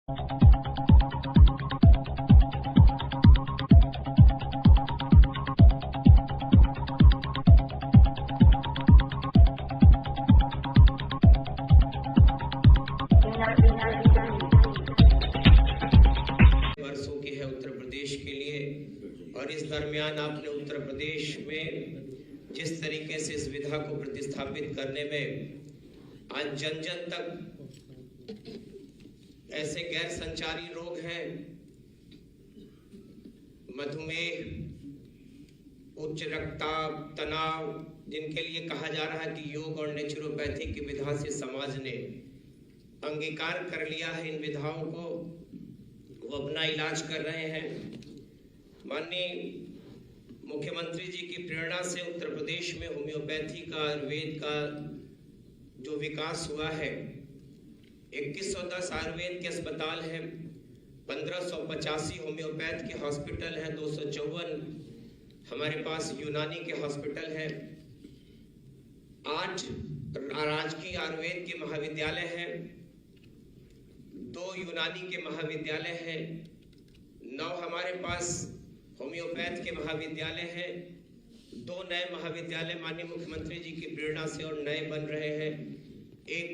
वर्षों की है उत्तर प्रदेश के लिए, और इस दरमियान आपने उत्तर प्रदेश में जिस तरीके से इस विधा को प्रतिस्थापित करने में आज जन जन तक ऐसे गैर संचारी रोग हैं, मधुमेह, उच्च रक्तचाप, तनाव, जिनके लिए कहा जा रहा है कि योग और नेचुरोपैथी की विधा से समाज ने अंगीकार कर लिया है इन विधाओं को, वो अपना इलाज कर रहे हैं। माननीय मुख्यमंत्री जी की प्रेरणा से उत्तर प्रदेश में होम्योपैथी का, आयुर्वेद का जो विकास हुआ है, 2110 आयुर्वेद के अस्पताल हैं, 1585 होम्योपैथ के हॉस्पिटल हैं, 254 हमारे पास यूनानी के हॉस्पिटल हैं, 8 राजकीय आयुर्वेद के महाविद्यालय हैं, 2 यूनानी के महाविद्यालय हैं, 9 हमारे पास होम्योपैथ के महाविद्यालय हैं, 2 नए महाविद्यालय माननीय मुख्यमंत्री जी की प्रेरणा से और नए बन रहे हैं। एक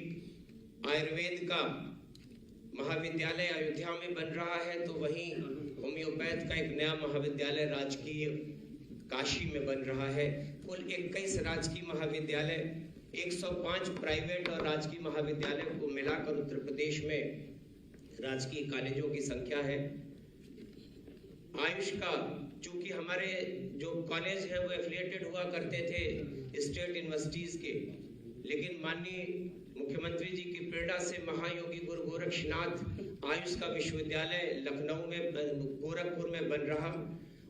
आयुर्वेद का महाविद्यालय अयोध्या में बन रहा है, तो वहीं होम्योपैथ का एक नया महाविद्यालय राजकीय काशी में बन रहा है। कुल 21 राजकीय महाविद्यालय, 105 प्राइवेट और राजकीय महाविद्यालय को मिलाकर उत्तर प्रदेश में राजकीय कॉलेजों की संख्या है। आयुष का, चूंकि हमारे जो कॉलेज है वो एफिलिएटेड हुआ करते थे स्टेट यूनिवर्सिटीज के, लेकिन माननीय मुख्यमंत्री जी की प्रेरणा से महायोगी गुरु गोरक्षनाथ आयुष का विश्वविद्यालय लखनऊ में, गोरखपुर में बन रहा,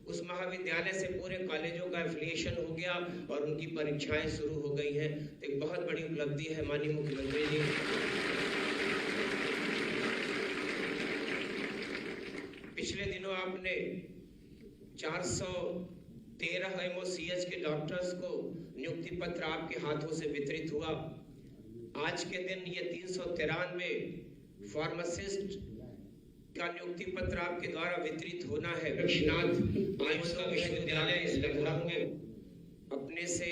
उस महाविद्यालय से पूरे कॉलेजों का एफिलिएशन हो गया और उनकी परीक्षाएं शुरू हो गई हैं। तो एक बहुत बड़ी उपलब्धि है माननीय मुख्यमंत्री जी। पिछले दिनों आपने 413 एमओसीएच के डॉक्टर्स को नियुक्ति पत्र आपके हाथों से वितरित हुआ। आज के दिन ये 393 फार्मासिस्ट का नियुक्ति पत्र आपके द्वारा वितरित होना है। गोरक्षनाथ आयुष का विश्वविद्यालय लखनऊ में अपने से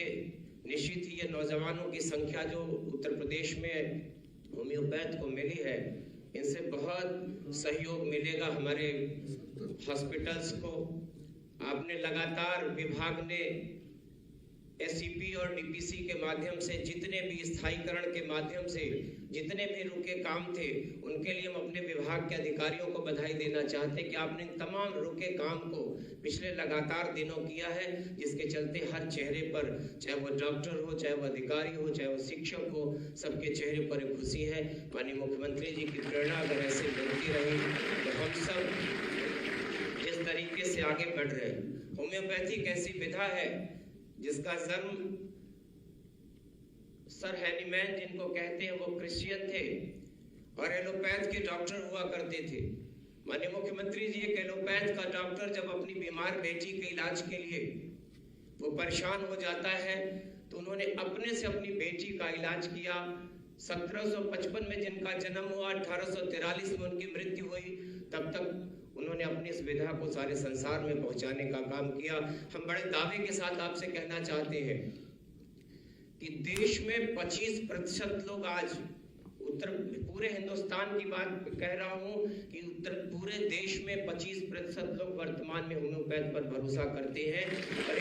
निश्चित ही ये नौजवानों की संख्या जो उत्तर प्रदेश में होम्योपैथ को मिली है, इनसे बहुत सहयोग मिलेगा हमारे हॉस्पिटल्स को। आपने लगातार, विभाग ने एससीपी और डीपीसी के माध्यम से जितने भी स्थायीकरण के माध्यम से जितने भी रुके काम थे, उनके लिए हम अपने विभाग के अधिकारियों को बधाई देना चाहते हैं कि आपने इन तमाम रुके काम को पिछले लगातार दिनों किया है, जिसके चलते हर चेहरे पर, चाहे वो डॉक्टर हो, चाहे वो अधिकारी हो, चाहे वो शिक्षक हो, सबके चेहरे पर एक खुशी है। माननीय मुख्यमंत्री जी की प्रेरणा अगर ऐसे मिलती रही तो हम सब जिस तरीके से आगे बढ़ रहे हैं। होम्योपैथी एक ऐसी विधा है जिसका जन्म सर हैनीमैन जिनको कहते हैं वो क्रिश्चियन थे और एलोपैथ के डॉक्टर हुआ करते थे। माननीय मुख्यमंत्री जी, एक एलोपैथ का डॉक्टर जब अपनी बीमार बेटी के इलाज के लिए वो परेशान हो जाता है, तो उन्होंने अपने से अपनी बेटी का इलाज किया। 1755 में जिनका जन्म हुआ, 1843 में उनकी मृत्यु हुई, तब तक उन्होंने अपनी इस विधा को सारे संसार में पहुंचाने का काम किया। हम बड़े दावे के साथ आपसे कहना चाहते हैं कि देश में 25% लोग आज पूरे हिंदुस्तान की बात कह रहा हूं कि पूरे देश में 25% लोग वर्तमान में होम्योपैथ पर भरोसा करते हैं। और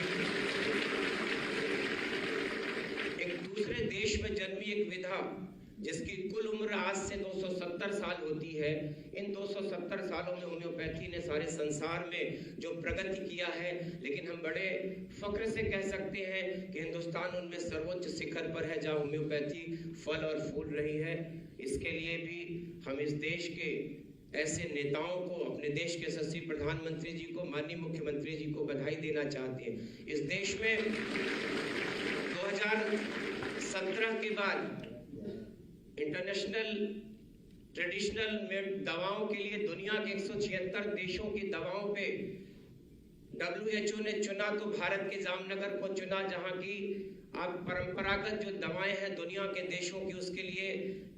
एक दूसरे देश में जन्मी एक विधा जिसकी कुल उम्र आज से 270 साल होती है, इन 270 सालों में होम्योपैथी ने सारे संसार में जो प्रगति किया है, लेकिन हम बड़े फख्र से कह सकते हैं कि हिंदुस्तान उनमें सर्वोच्च शिखर पर है जहां होम्योपैथी फल और फूल रही है। इसके लिए भी हम इस देश के ऐसे नेताओं को, अपने देश के यशस्वी प्रधानमंत्री जी को, माननीय मुख्यमंत्री जी को बधाई देना चाहते हैं। इस देश में 2017 के बाद इंटरनेशनल ट्रेडिशनल दवाओं के लिए दुनिया के 176 देशों की दवाओं पे WHO ने चुना तो भारत के जामनगर को चुना, जहां की आप परंपरागत जो दवाएं हैं दुनिया के देशों की, उसके लिए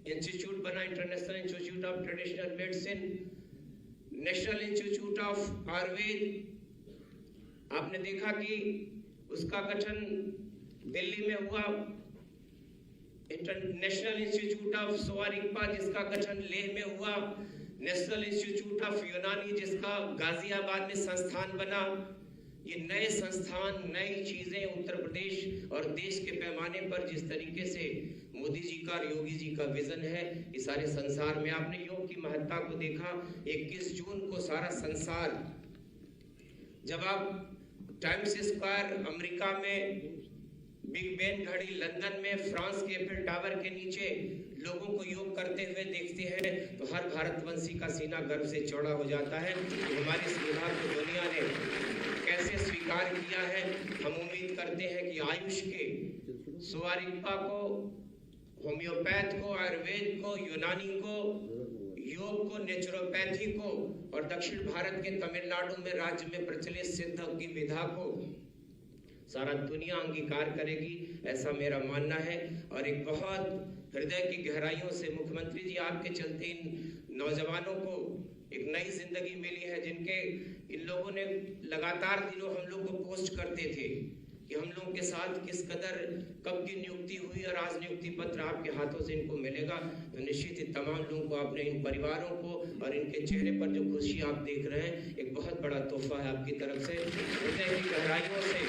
इंस्टीट्यूट बना, international institute of traditional medicine, national institute of Ayurveda. आपने देखा कि उसका गठन दिल्ली में हुआ, इंटरनेशनल इंस्टीट्यूट ऑफ सोआरिंगपा जिसका गठन लेह में हुआ, नेशनल इंस्टीट्यूट ऑफ यूनानी जिसका गाजियाबाद में संस्थान बना। ये नए संस्थान, नई चीजें उत्तर प्रदेश और देश के पैमाने पर जिस तरीके से मोदी जी का और योगी जी का विजन है, इस सारे संसार में आपने योग की महत्ता को देखा। 21 जून को सारा संसार, जब आप टाइम्स स्क्वायर अमेरिका में, बिग बेन घड़ी लंदन में, फ्रांस के एफिल टावर के नीचे लोगों को योग करते हुए देखते हैं तो हर भारतवंशी का सीना गर्व से चौड़ा हो जाता है कि हमारी सुविधा को दुनिया ने कैसे स्वीकार किया है। हम उम्मीद करते हैं कि आयुष के, सोआरिंगपा को, होम्योपैथ को, आयुर्वेद को, यूनानी को, योग को, नेचुरोपैथी को और दक्षिण भारत के तमिलनाडु में राज्य में प्रचलित सिद्ध की विधा को सारा दुनिया अंगीकार करेगी, ऐसा मेरा मानना है। और एक बहुत हृदय की गहराइयों से मुख्यमंत्री जी आपके चलते इन नौजवानों को एक नई जिंदगी मिली है, जिनके इन लोगों ने लगातार दिनों हम लोग को पोस्ट करते थे कि हम लोगों के साथ किस कदर कब की नियुक्ति हुई और आज नियुक्ति पत्र आपके हाथों से इनको मिलेगा। तो निश्चित ही तमाम लोगों को, अपने इन परिवारों को और इनके चेहरे पर जो खुशी आप देख रहे हैं, एक बहुत बड़ा तोहफा है आपकी तरफ से। हृदय की गहराइयों से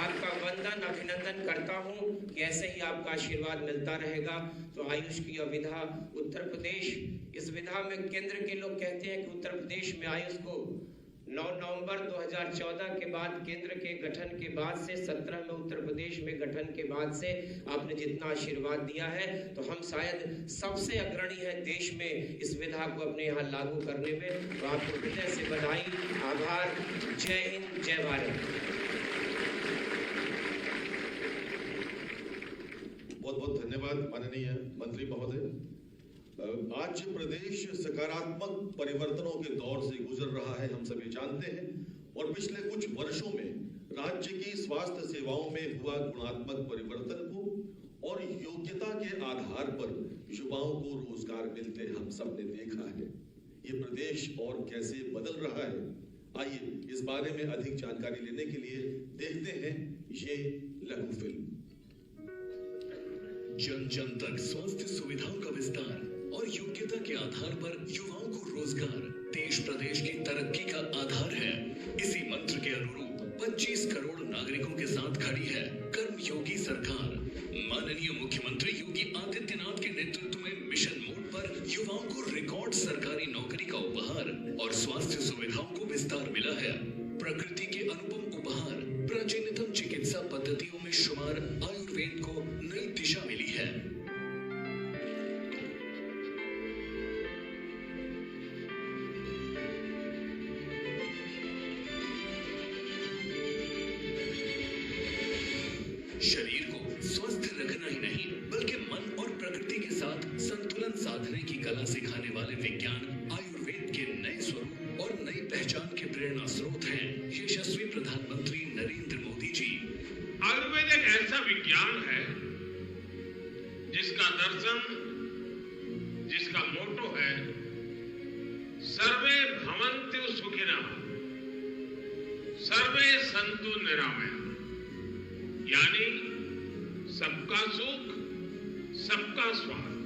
आपका वंदन, अभिनंदन करता हूं कि ऐसे ही आपका आशीर्वाद मिलता रहेगा। तो आयुष की विधा उत्तर प्रदेश, इस विधा में केंद्र के लोग कहते हैं कि उत्तर प्रदेश में आयुष को 9 नवंबर 2014 के बाद, केंद्र के गठन के बाद से, 17 में उत्तर प्रदेश में गठन के बाद से आपने जितना आशीर्वाद दिया है, तो हम शायद सबसे अग्रणी है देश में इस विधा को अपने यहाँ लागू करने में। तो आपको हृदय से बधाई, आभार। जय हिंद, जय भारत। बहुत बहुत धन्यवाद माननीय मंत्री महोदय। आज प्रदेश सकारात्मक परिवर्तनों के दौर से गुजर रहा है, हम सभी जानते हैं, और पिछले कुछ वर्षों में राज्य की स्वास्थ्य सेवाओं में हुआ गुणात्मक परिवर्तन को और योग्यता के आधार पर युवाओं को रोजगार मिलते हम सब ने देखा है। ये प्रदेश और कैसे बदल रहा है, आइए इस बारे में अधिक जानकारी लेने के लिए देखते हैं ये लघु फिल्म। जन जन तक स्वास्थ्य सुविधाओं का विस्तार और योग्यता के आधार पर युवाओं को रोजगार देश प्रदेश की तरक्की का आधार है। इसी मंत्र के अनुरूप 25 करोड़ नागरिकों के साथ खड़ी है कर्मयोगी सरकार। माननीय मुख्यमंत्री योगी आदित्यनाथ के नेतृत्व में मिशन मोड पर युवाओं को रिकॉर्ड सरकारी नौकरी का उपहार और स्वास्थ्य सुविधाओं को विस्तार मिला है। प्रकृति के अनुपम उपहार, प्राचीनतम चिकित्सा पद्धतियों में शुमार आयुर्वेद को नई दिशा मिली है। शरीर को स्वस्थ रखना ही नहीं बल्कि मन और प्रकृति के साथ संतुलन साधने की कला सिखाने वाले विज्ञान आयुर्वेद के नए स्वरूप और नई पहचान के प्रेरणा स्रोत हैं यशस्वी प्रधानमंत्री नरेंद्र मोदी जी। आयुर्वेद एक ऐसा विज्ञान है जिसका दर्शन, जिसका मोटो है सर्वे भवन्तु सुखिनः, सर्वे सन्तु निरामया, यानी सबका सुख, सबका स्वास्थ्य।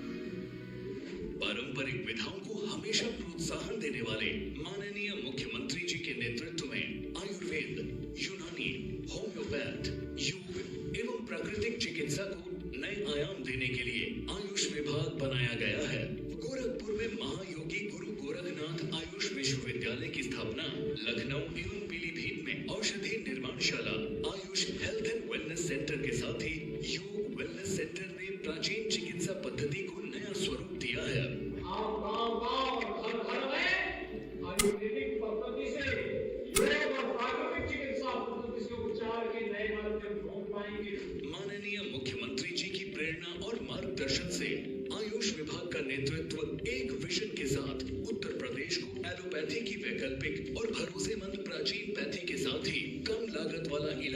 पारंपरिक विधाओं को हमेशा प्रोत्साहन देने वाले माननीय मुख्यमंत्री जी के नेतृत्व में आयुर्वेद, यूनानी, होम्योपैथ, योग एवं प्राकृतिक चिकित्सा को नए आयाम देने के लिए आयुष विभाग बनाया गया है। गोरखपुर में महायोगी गुरु गोरखनाथ आयुष विश्वविद्यालय की स्थापना, लखनऊ एवं पीलीभीत में औषधि निर्माणशाला, Ayush health and wellness centre के साथ ही योग वेलनेस सेंटर ने प्राचीन चिकित्सा पद्धति को नया स्वरूप दिया है। आयुर्वेदिक पद्धति से योग और प्राकृतिक चिकित्सा पद्धति से उपचार के नए माध्यम ढूंढ पाएंगे। माननीय मुख्यमंत्री जी की प्रेरणा और मार्गदर्शन से आयुष विभाग का नेतृत्व एक विजन के साथ उत्तर प्रदेश को एलोपैथी की वैकल्पिक और भरोसेमंद प्राचीन पैथी के साथ ही कम लागत वाला इलाज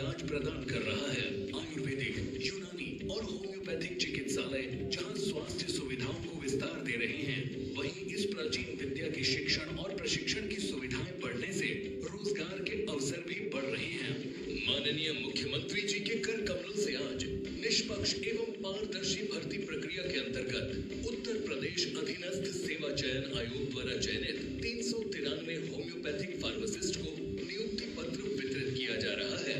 शिक्षण और प्रशिक्षण की सुविधाएं बढ़ने से रोजगार के अवसर भी बढ़ रहे हैं। माननीय मुख्यमंत्री जी के कर कमलों से आज निष्पक्ष एवं पारदर्शी भर्ती प्रक्रिया के अंतर्गत उत्तर प्रदेश अधीनस्थ सेवा चयन आयोग द्वारा चयनित 393 होम्योपैथिक फार्मासिस्ट को नियुक्ति पत्र वितरित किया जा रहा है।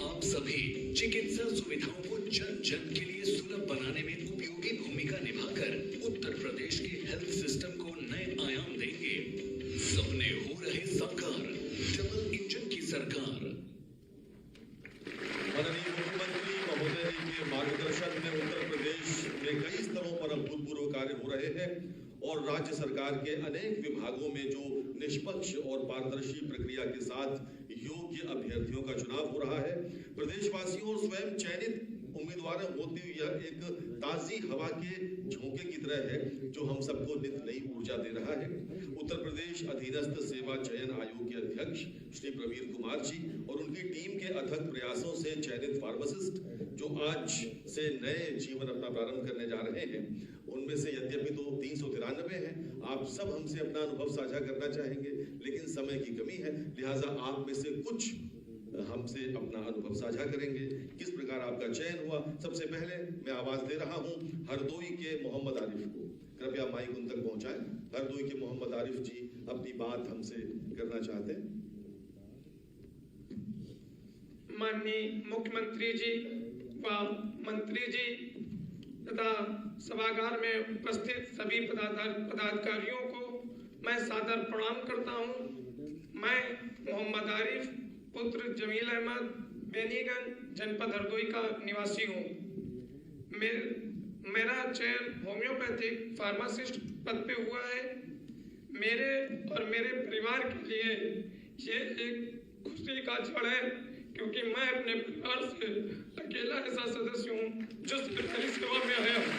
आप सभी चिकित्सा सुविधाओं को जन जन के लिए सुलभ बनाने में उपयोगी भूमिका निभाकर उत्तर प्रदेश के हेल्थ सिस्टम को नए आयाम देंगे। सपने हो रहे साकार, डबल इंजन की सरकार। माननीय मुख्यमंत्री महोदय जी के मार्गदर्शन में उत्तर प्रदेश में कई स्तरों पर अभूतपूर्व कार्य हो रहे हैं और राज्य सरकार के अनेक विभागों में जो निष्पक्ष और पारदर्शी प्रक्रिया के साथ योग्य अभ्यर्थियों का चुनाव हो रहा है, प्रदेशवासियों और स्वयं चयनित उम्मीदवारों होती हुई यह एक ताजी हवा के झोंके की तरह है जो हम सबको नित नई ऊर्जा दे रहा है। उत्तर प्रदेश अधीनस्थ सेवा चयन आयोग के अध्यक्ष श्री प्रवीर कुमार जी और उनकी टीम के अथक प्रयासों से चयनित फार्मासिस्ट जो आज से नए जीवन अपना प्रारंभ करने जा रहे हैं, उनमें से यद्यपि तो 393 हैं, आप सब हमसे अपना अनुभव साझा करना चाहेंगे, लेकिन समय की कमी है, लिहाजा आप में से कुछ हमसे अपना अनुभव साझा करेंगे। किस प्रकार आपका चयन हुआ, सबसे पहले मैं आवाज दे रहा हूं हरदोई के मोहम्मद आरिफ को। कृपया माइक उन तक पहुंचाएं। हरदोई के मोहम्मद आरिफ जी अपनी बात हमसे करना चाहते हैं। माननीय मुख्यमंत्री जी व मंत्री जी तथा सभागार में उपस्थित सभी पदाधिकारियों को मैं सादर प्रणाम करता हूं। मैं मोहम्मद आरिफ पुत्र जमील अहमद बेनीगंज जनपद हरदोई का निवासी हूँ। मेरा चयन होम्योपैथिक फार्मासिस्ट पद पे हुआ है। मेरे और मेरे परिवार के लिए ये एक खुशी का क्षण है क्योंकि मैं अपने परिवार से अकेला ऐसा सदस्य हूँ जो सरकारी सेवा में आया हूँ।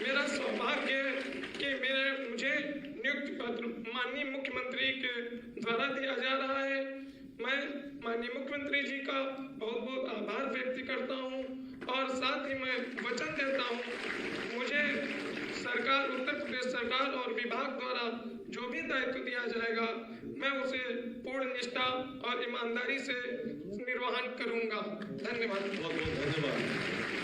मेरा सौभाग्य है कि मुझे नियुक्ति पत्र माननीय मुख्यमंत्री के द्वारा दिया जा रहा है। मैं माननीय मुख्यमंत्री जी का बहुत बहुत आभार व्यक्त करता हूं और साथ ही मैं वचन देता हूं मुझे सरकार, उत्तर प्रदेश सरकार और विभाग द्वारा जो भी दायित्व दिया जाएगा मैं उसे पूर्ण निष्ठा और ईमानदारी से निर्वहन करूंगा। धन्यवाद। बहुत बहुत धन्यवाद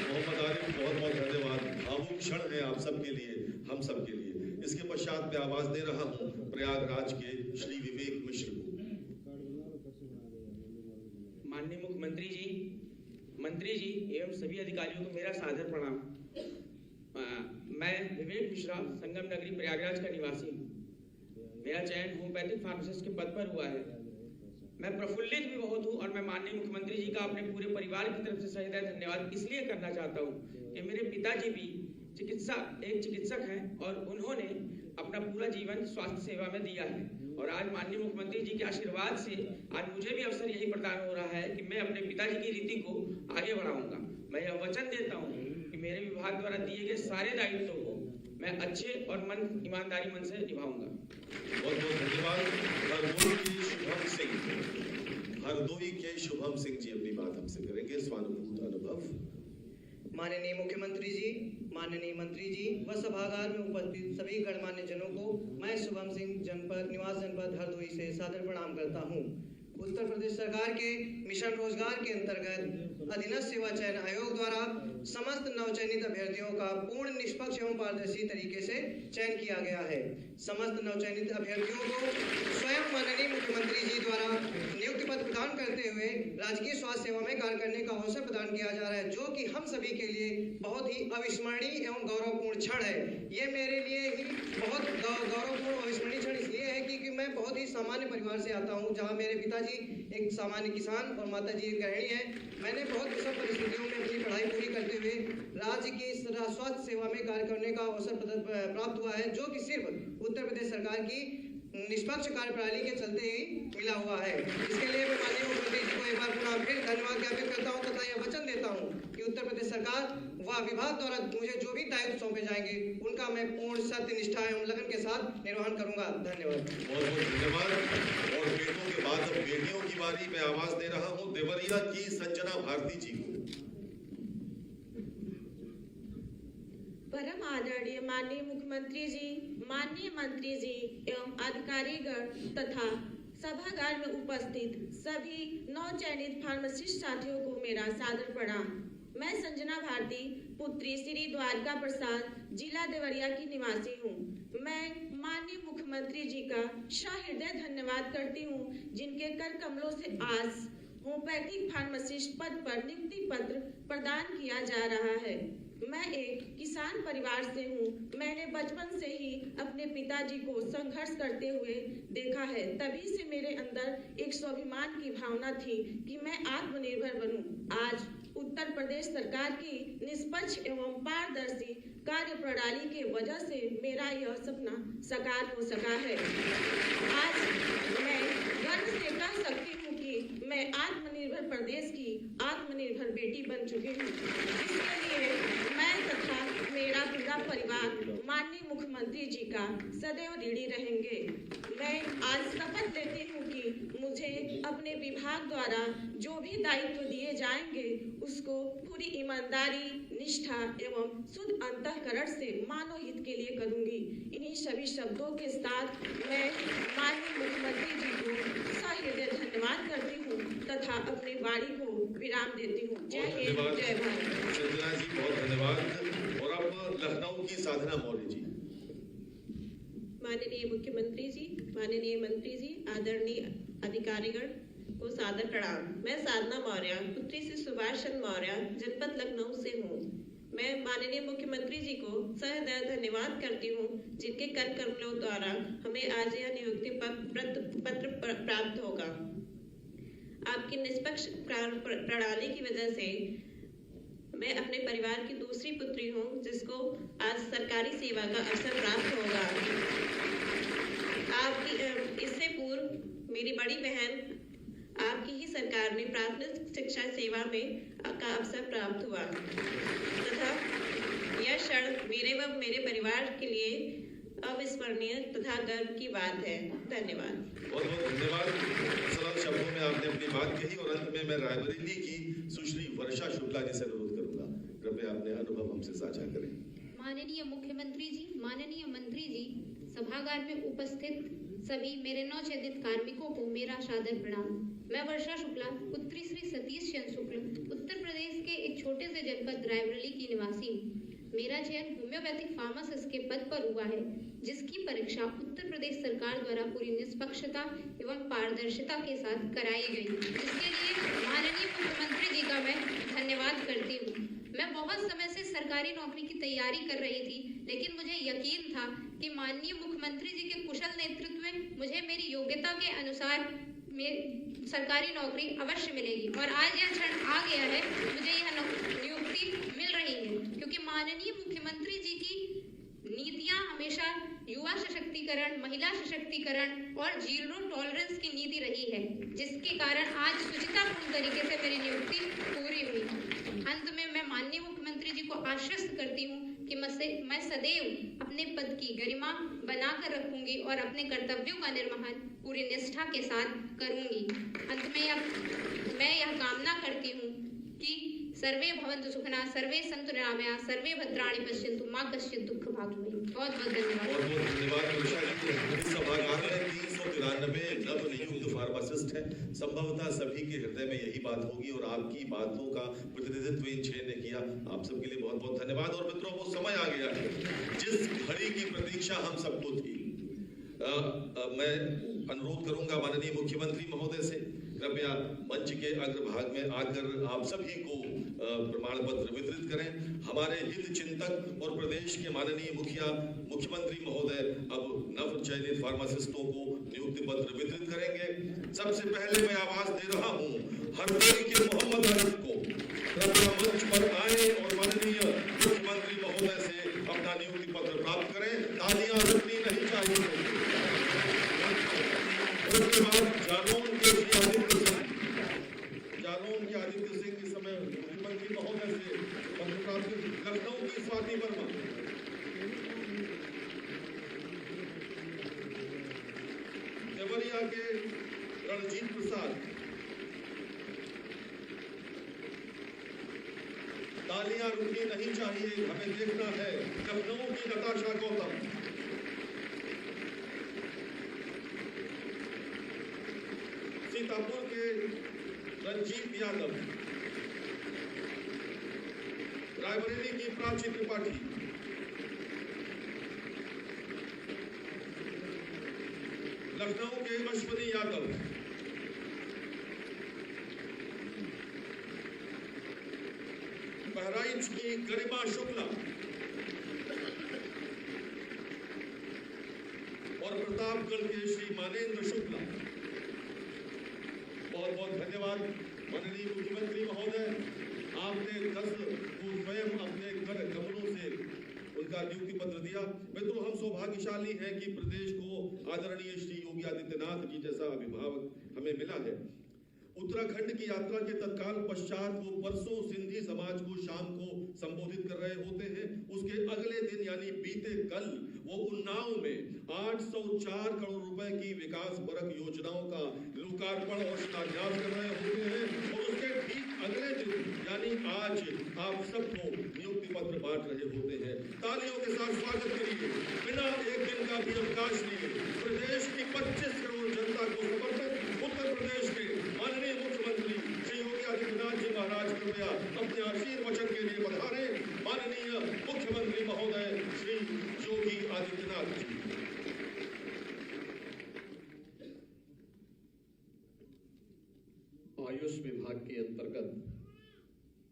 मोहम्मद आरिफ, बहुत बहुत धन्यवाद। भावुक क्षण है आप सबके लिए, हम सबके लिए। इसके पश्चात मैं आवाज दे रहा हूं प्रयागराज के श्री विवेक मिश्र को। माननीय मुख्यमंत्री जी, मंत्री जी एवं सभी अधिकारियों को मेरा सादर प्रणाम। मैं विवेक मिश्रा संगम नगरी प्रयागराज का निवासी हूँ। मेरा चयन होम्योपैथिक फार्मासिस्ट के पद पर हुआ है। मैं प्रफुल्लित भी बहुत हूँ और मैं माननीय मुख्यमंत्री जी का अपने पूरे परिवार की तरफ से सही धन्यवाद इसलिए करना चाहता हूँ कि मेरे पिताजी भी एक चिकित्सक हैं और उन्होंने अपना पूरा जीवन स्वास्थ्य सेवा में दिया है और आज माननीय मुख्यमंत्री जी के आशीर्वाद से आज मुझे भी अवसर यही प्रदान हो रहा है कि मैं अपने पिताजी की रीति को आगे बढ़ाऊंगा। मैं यह वचन देता हूँ कि मेरे विभाग द्वारा दिए गए सारे दायित्वों को मैं अच्छे और ईमानदारी मन से निभाऊंगा। बहुत बहुत धन्यवाद। हरदोई के शुभम सिंह जी अपनी बात हमसे करेंगे, स्वानुभूत अनुभव। माननीय मुख्यमंत्री जी, माननीय मंत्री जी व सभागार में उपस्थित सभी गणमान्य जनों को मैं शुभम सिंह निवास जनपद हरदोई से सादर प्रणाम करता हूं। उत्तर प्रदेश सरकार के मिशन रोजगार के अंतर्गत अधीनस्थ सेवा चयन आयोग द्वारा समस्त नवचयनित अभ्यर्थियों का पूर्ण निष्पक्ष एवं पारदर्शी तरीके से चयन किया गया है। समस्त नवचयनित अभ्यर्थियों को स्वयं माननीय मुख्यमंत्री जी द्वारा नियुक्ति पत्र प्रदान करते हुए राजकीय स्वास्थ्य सेवा में कार्य करने का अवसर प्रदान किया जा रहा है, जो कि हम सभी के लिए बहुत ही अविस्मरणीय एवं गौरवपूर्ण क्षण है। ये मेरे लिए ही बहुत गौरवपूर्ण अविस्मरणीय क्षण इसलिए है क्योंकि मैं बहुत ही सामान्य परिवार से आता हूँ, जहाँ मेरे पिताजी एक सामान्य किसान और माता जी एक गृहिणी है। मैंने बहुत विषम परिस्थितियों में अपनी पढ़ाई पूरी करते हुए राज्य की स्वास्थ्य सेवा में कार्य करने का अवसर प्राप्त हुआ है, जो कि सिर्फ उत्तर प्रदेश सरकार की निष्पक्ष कार्यप्रणाली के चलते ही मिला हुआ है। इसके लिए मैं माननीय मुख्यमंत्री जी को एक बार पुनः फिर धन्यवाद ज्ञापित करता हूँ तथा यह वचन देता हूँ कि उत्तर प्रदेश सरकार व विभाग द्वारा मुझे जो भी दायित्व सौंपे जाएंगे उनका मैं पूर्ण सत्य, निष्ठा एवं लगन के साथ निर्वहन करूंगा। धन्यवाद। बहुत बहुत धन्यवाद। और बेटों के बाद अब बेटियों की बारी। मैं आवाज दे रहा हूँ देवरिया की संजना भारती जी को। परम आदरणीय माननीय मुख्यमंत्री जी, माननीय मंत्री जी एवं अधिकारीगण तथा सभागार में उपस्थित सभी नवचयनित फार्मासिस्ट साथियों को मेरा सादर प्रणाम। मैं संजना भारती, पुत्री श्री द्वारका प्रसाद, जिला देवरिया की निवासी हूँ। मैं माननीय मुख्यमंत्री जी का सहृदय धन्यवाद करती हूँ, जिनके कर कमलों से आज होम्योपैथिक फार्मासिस्ट पद पर नियुक्ति पत्र प्रदान किया जा रहा है। मैं एक किसान परिवार से हूँ। मैंने बचपन से ही अपने पिताजी को संघर्ष करते हुए देखा है। तभी से मेरे अंदर एक स्वाभिमान की भावना थी कि मैं आत्मनिर्भर बनूं। आज उत्तर प्रदेश सरकार की निष्पक्ष एवं पारदर्शी कार्य प्रणाली के वजह से मेरा यह सपना साकार हो सका है। आज मैं गर्व से कह सकती हूँ कि मैं आत्मनिर्भर प्रदेश की आत्मनिर्भर बेटी बन चुकी हूँ। इसके लिए मैं तथा मेरा पूरा परिवार माननीय मुख्यमंत्री जी का सदैव ऋणी रहेंगे। मैं आज शपथ लेती हूँ कि मुझे अपने विभाग द्वारा जो भी दायित्व दिए जाएंगे उसको पूरी ईमानदारी, निष्ठा एवं शुद्ध अंतःकरण से मानव हित के लिए करूंगी। इन्हीं सभी शब्दों के साथ मैं माननीय मुख्यमंत्री जी को सहृदय धन्यवाद करती हूँ तथा अपनी वाणी को विराम देती हूँ। जय हिंद, जय भारत। संजना जी बहुत धन्यवाद। और अब लखनऊ की साधना मौर्य जी। माननीय मुख्यमंत्री जी, माननीय मंत्री जी, आदरणीय अधिकारीगण को सादर प्रणाम। मैं साधना मौर्य, पुत्री श्री सुभाष चंद्र मौर्य, जनपद लखनऊ से हूँ। मैं माननीय मुख्यमंत्री जी को सहृदय धन्यवाद करती हूँ, जिनके कर कमलों द्वारा हमें आज यह नियुक्ति पत्र प्राप्त होगा। आपकी निष्पक्ष प्रणाली की वजह से मैं अपने परिवार की दूसरी पुत्री हूँ, जिसको आज सरकारी सेवा का अवसर प्राप्त होगा। आपकी इससे पूर्व मेरी बड़ी बहन आपकी ही सरकार में प्राथमिक शिक्षा सेवा में का अवसर प्राप्त हुआ तथा यह क्षण मेरे व मेरे परिवार के लिए अविस्मरणीय तथा गर्व की बात है। धन्यवाद। बहुत बहुत धन्यवाद। सरल शब्दों में आपने अपनी बात कही और अंत में मैं रायबरेली की सुश्री वर्षा शुक्ला जी से अनुरोध करूंगा, कृपया अपने अनुभव हमसे साझा करें। माननीय मुख्यमंत्री जी, माननीय मंत्री जी, सभागार में उपस्थित सभी मेरे नवचयनित कार्मिकों को मेरा सादर प्रणाम। मैं वर्षा शुक्ला, पुत्री श्री सतीश चंद्र शुक्ल, उत्तर प्रदेश के एक छोटे से जनपद रायबरेली की निवासी हूँ। मेरा चयन होम्योपैथिक फार्मासिस्ट के पद पर हुआ है, जिसकी परीक्षा उत्तर प्रदेश सरकार द्वारा पूरी निष्पक्षता एवं पारदर्शिता के साथ कराई गई, जिसके लिए माननीय मुख्यमंत्री जी का मैं धन्यवाद करती हूँ। मैं बहुत समय से सरकारी नौकरी की तैयारी कर रही थी, लेकिन मुझे यकीन था कि माननीय मुख्यमंत्री जी के कुशल नेतृत्व में मुझे मेरी योग्यता के अनुसार सरकारी नौकरी अवश्य मिलेगी और आज यह क्षण आ गया है, मुझे यह नियुक्ति मिल रही है, क्योंकि माननीय मुख्यमंत्री जी की नीतियां हमेशा युवा सशक्तिकरण, महिला सशक्तिकरण और जीरो टॉलरेंस की नीति रही है, जिसके कारण आज सुचितापूर्ण तरीके से मेरी नियुक्ति पूरी हुई। अंत में मैं माननीय मुख्यमंत्री जी को आश्वस्त करती हूँ कि मैं सदैव अपने पद की गरिमा बनाकर रखूंगी और अपने कर्तव्यों का निर्वहन पूरी निष्ठा के साथ करूंगी। अंत में मैं यह कामना करती हूँ कि सर्वे भवन्तु सुखिनः, सर्वे सन्तु निरामयाः, सर्वे भद्राणि पश्यन्तु, मा कश्चित् दुःखं भाग् भवेत्। बहुत बहुत धन्यवाद। बहुत बहुत धन्यवाद वर्षा जी। इस सभागार में 393 नवनियुक्त फार्मासिस्ट हैं। संभवतः सभी के हृदय में यही बात होगी और आपकी बातों का प्रतिनिधित्व इन 6 ने किया। आप सबके लिए बहुत बहुत धन्यवाद। और मित्रों, वो समय आ गया है जिस घड़ी की प्रतीक्षा हम सबको थी। मैं अनुरोध करूंगा माननीय मुख्यमंत्री महोदय से, कृपया मंच के अग्रभाग में आकर आप सभी को प्रमाण पत्र वितरित करें। हमारे हित चिंतक और प्रदेश के माननीय मुख्यमंत्री महोदय अब नव चयनित फार्मासिस्टों को नियुक्ति पत्र वितरित करेंगे। सबसे पहले मैं आवाज दे रहा हूं हरदोई के मोहम्मद आरिफ को, कृपया मंच पर आए और माननीय मुख्यमंत्री महोदय से अपना नियुक्ति पत्र प्राप्त करें। तालियां रुकनी नहीं चाहिए। उसके बाद जालौन के आदित्य सिंह इस समय मुख्यमंत्री महोदय से पत्र प्राप्त। लखनऊ की स्वाति वर्मा, देवरिया के रणजीत प्रसाद, तालियां रुकनी नहीं चाहिए, हमें देखना है लखनऊ की नताशा गौतम, सीतापुर के रंजीत यादव, रायबरेली की प्राची त्रिपाठी, लखनऊ के अश्वनी यादव, बहराइच की गरिमा शुक्ला और प्रतापगढ़ के श्री मानेंद्र शुक्ला। बहुत बहुत धन्यवाद माननीय मुख्यमंत्री महोदय, आपने 10 को स्वयं अपने कमलों से उनका नियुक्ति पत्र दिया। मित्रों, हम सौभाग्यशाली हैं कि प्रदेश को आदरणीय श्री योगी आदित्यनाथ जी जैसा अभिभावक हमें मिला है। उत्तराखंड की यात्रा के तत्काल पश्चात वो परसों सिंधी समाज को शाम को संबोधित कर रहे होते हैं। उसके अगले दिन यानी बीते कल वो उन्नाव में 804 करोड़ रुपए की विकास परक योजनाओं का लोकार्पण और शिलान्यास कर रहे होते हैं और उसके ठीक अगले दिन यानी आज आप सबको नियुक्ति पत्र बांट रहे होते हैं। तालियों के साथ स्वागत करिए। बिना एक दिन का भी अवकाश लिए प्रदेश की 25 करोड़ जनता को समर्पित उत्तर प्रदेश के माननीय मुख्यमंत्री श्री योगी आदित्यनाथ जी महाराज कृपया अपने आशीर्वचन के लिए पधारे। माननीय मुख्यमंत्री महोदय श्री योगी आदित्यनाथ जी। आयुष विभाग के अंतर्गत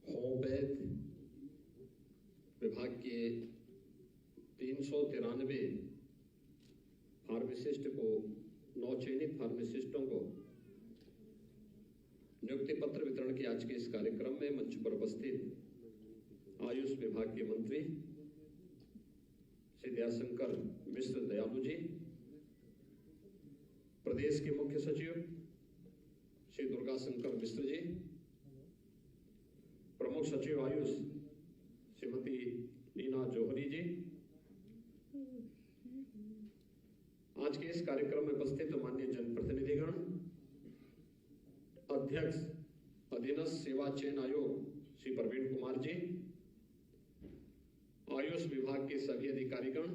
होम्योपैथ विभाग के 393 फार्मासिस्ट को, 9 चयनित फार्मासिस्टों को नियुक्ति पत्र वितरण के आज के इस कार्यक्रम में मंच पर उपस्थित आयुष विभाग के मंत्री श्री दयाशंकर मिश्र दयालु जी, प्रदेश के मुख्य सचिव श्री दुर्गा शंकर मिश्र जी, प्रमुख सचिव आयुष श्रीमती लीना जौहरी जी, आज के इस कार्यक्रम में उपस्थित माननीय जनप्रतिनिधिगण, अध्यक्ष अधीनस्थ सेवा चयन आयोग श्री प्रवीण कुमार जी, आयुष विभाग के सभी अधिकारीगण,